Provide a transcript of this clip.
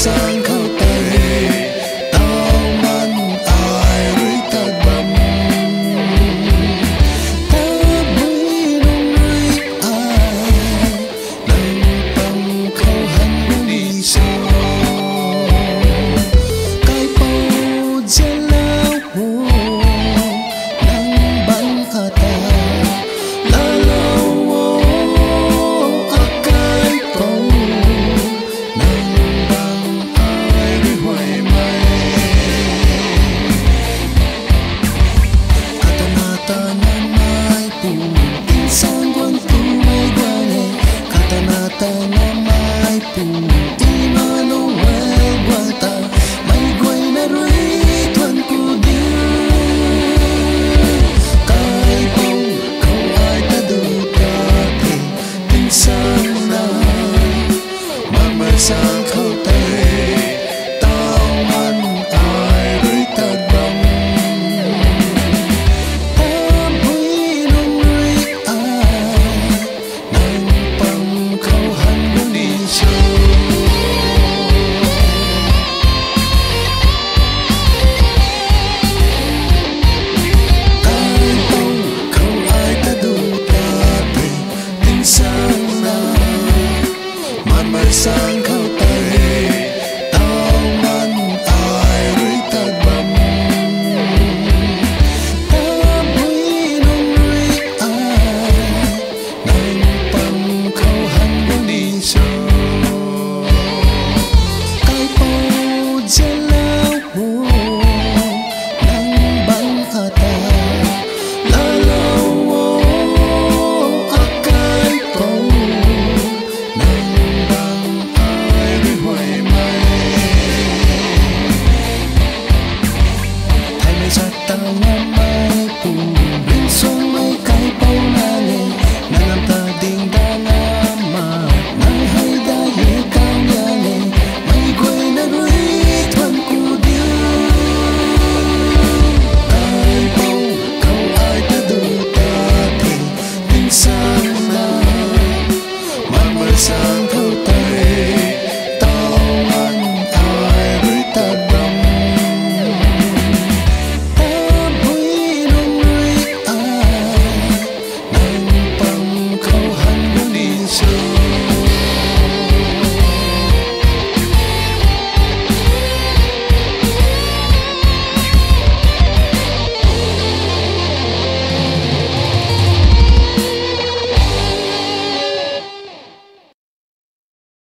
sang khâu tay tao mang ai với ta bầm ta bấy nông rơi ai nâng tâm khâu hắn đi sâu cái bao giờ lao hồ nâng bắn ở ta la lâu ở cái bao sang